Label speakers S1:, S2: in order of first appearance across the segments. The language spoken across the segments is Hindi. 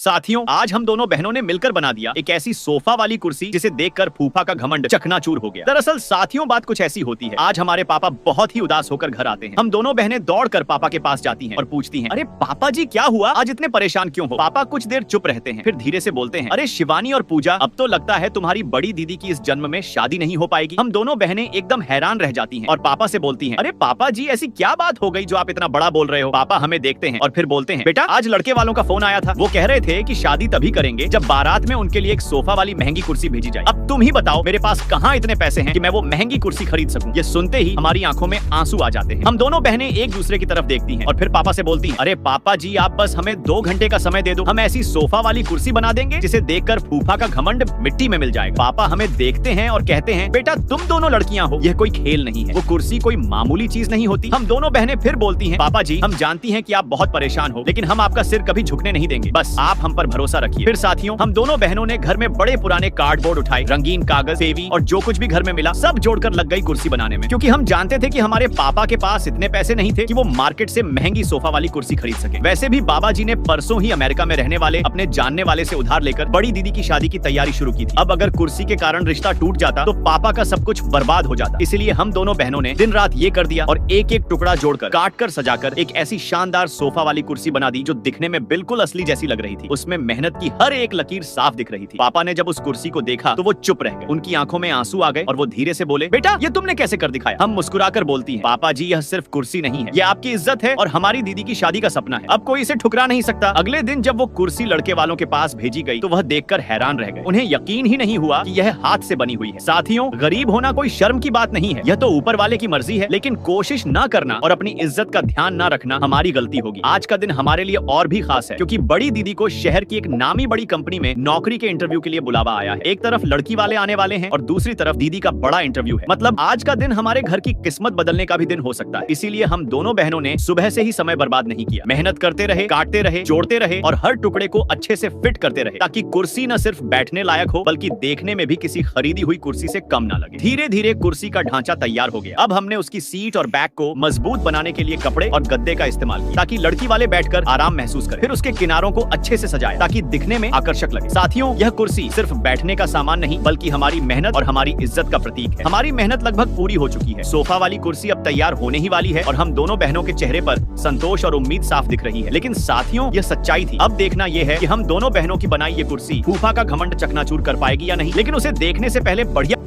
S1: साथियों, आज हम दोनों बहनों ने मिलकर बना दिया एक ऐसी सोफा वाली कुर्सी जिसे देखकर फूफा का घमंड चकनाचूर हो गया। दरअसल साथियों, बात कुछ ऐसी होती है। आज हमारे पापा बहुत ही उदास होकर घर आते हैं। हम दोनों बहनें दौड़कर पापा के पास जाती हैं और पूछती हैं, अरे पापा जी क्या हुआ, आज इतने परेशान क्यों हो? पापा कुछ देर चुप रहते हैं, फिर धीरे से बोलते हैं, अरे शिवानी और पूजा, अब तो लगता है तुम्हारी बड़ी दीदी की इस जन्म में शादी नहीं हो पाएगी। हम दोनों बहनें एकदम हैरान रह जाती हैं और पापा से बोलती हैं, अरे पापा जी ऐसी क्या बात हो गई जो आप इतना बड़ा बोल रहे हो? पापा हमें देखते हैं और फिर बोलते हैं, बेटा आज लड़के वालों का फोन आया था, वो कह रहे थे कि शादी तभी करेंगे जब बारात में उनके लिए एक सोफा वाली महंगी कुर्सी भेजी जाए। अब तुम ही बताओ मेरे पास कहाँ इतने पैसे हैं कि मैं वो महंगी कुर्सी खरीद सकूं। ये सुनते ही हमारी आंखों में आंसू आ जाते हैं। हम दोनों बहनें एक दूसरे की तरफ देखती हैं और फिर पापा से बोलती हैं, अरे पापा जी आप बस हमें 2 घंटे का समय दे दो, हम ऐसी सोफा वाली कुर्सी बना देंगे जिसे देखकर फूफा का घमंड मिट्टी में मिल जाएगा। पापा हमें देखते हैं और कहते हैं, बेटा तुम दोनों लड़कियां हो, यह कोई खेल नहीं है, वो कुर्सी कोई मामूली चीज नहीं होती। हम दोनों बहनें फिर बोलती हैं, पापा जी हम जानती हैं कि आप बहुत परेशान हो, लेकिन हम आपका सिर कभी झुकने नहीं देंगे, बस आप हम पर भरोसा रखिए। फिर साथियों, हम दोनों बहनों ने घर में बड़े पुराने कार्डबोर्ड उठाए, रंगीन कागज, सेवी और जो कुछ भी घर में मिला सब जोड़कर लग गई कुर्सी बनाने में, क्योंकि हम जानते थे कि हमारे पापा के पास इतने पैसे नहीं थे कि वो मार्केट से महंगी सोफा वाली कुर्सी खरीद सके। वैसे भी बाबा जी ने परसों ही अमेरिका में रहने वाले अपने जानने वाले से उधार लेकर बड़ी दीदी की शादी की तैयारी शुरू की थी। अब अगर कुर्सी के कारण रिश्ता टूट जाता तो पापा का सब कुछ बर्बाद हो जाता। इसलिए हम दोनों बहनों ने दिन रात ये कर दिया और एक एक टुकड़ा जोड़कर काट कर सजाकर एक ऐसी शानदार सोफा वाली कुर्सी बना दी जो दिखने में बिल्कुल असली जैसी लग रही थी। उसमें मेहनत की हर एक लकीर साफ दिख रही थी। पापा ने जब उस कुर्सी को देखा तो वो चुप रह गए, उनकी आंखों में आंसू आ गए और वो धीरे से बोले, बेटा ये तुमने कैसे कर दिखाया? हम मुस्कुराकर बोलती हैं, पापा जी यह सिर्फ कुर्सी नहीं है, ये आपकी इज्जत है और हमारी दीदी की शादी का सपना है, अब कोई इसे ठुकरा नहीं सकता। अगले दिन जब वो कुर्सी लड़के वालों के पास भेजी गई तो वह देखकर हैरान रह गए। उन्हें यकीन ही नहीं हुआ कि यह हाथ से बनी हुई है। साथियों, गरीब होना कोई शर्म की बात नहीं है, यह तो ऊपर वाले की मर्जी है, लेकिन कोशिश न करना और अपनी इज्जत का ध्यान न रखना हमारी गलती होगी। आज का दिन हमारे लिए और भी खास है क्योंकि बड़ी दीदी को शहर की एक नामी बड़ी कंपनी में नौकरी के इंटरव्यू के लिए बुलावा आया है। एक तरफ लड़की वाले आने वाले हैं और दूसरी तरफ दीदी का बड़ा इंटरव्यू है। मतलब आज का दिन हमारे घर की किस्मत बदलने का भी दिन हो सकता है। इसीलिए हम दोनों बहनों ने सुबह से ही समय बर्बाद नहीं किया, मेहनत करते रहे, काटते रहे, जोड़ते रहे और हर टुकड़े को अच्छे से फिट करते रहे ताकि कुर्सी न सिर्फ बैठने लायक हो बल्कि देखने में भी किसी खरीदी हुई कुर्सी से कम ना लगे। धीरे धीरे कुर्सी का ढांचा तैयार हो गया। अब हमने उसकी सीट और बैक को मजबूत बनाने के लिए कपड़े और गद्दे का इस्तेमाल किया ताकि लड़की वाले बैठकर आराम महसूस करें। फिर उसके किनारों को अच्छे से सजाया ताकि दिखने में आकर्षक लगे। साथियों, यह कुर्सी सिर्फ बैठने का सामान नहीं बल्कि हमारी मेहनत और हमारी इज्जत का प्रतीक है। हमारी मेहनत लगभग पूरी हो चुकी है। सोफा वाली कुर्सी अब तैयार होने ही वाली है और हम दोनों बहनों के चेहरे पर संतोष और उम्मीद साफ दिख रही है। लेकिन साथियों, यह सच्चाई थी। अब देखना यह है कि हम दोनों बहनों की बनाई ये कुर्सी फूफा का घमंड चकनाचूर कर पाएगी या नहीं। लेकिन उसे देखने से पहले बढ़िया।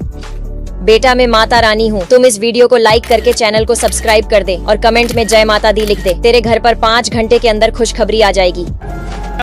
S2: बेटा मैं माता रानी हूँ, तुम इस वीडियो को लाइक करके चैनल को सब्सक्राइब कर दे और कमेंट में जय माता दी लिख दे। तेरे घर पर 5 घंटे के अंदर खुशखबरी आ जाएगी।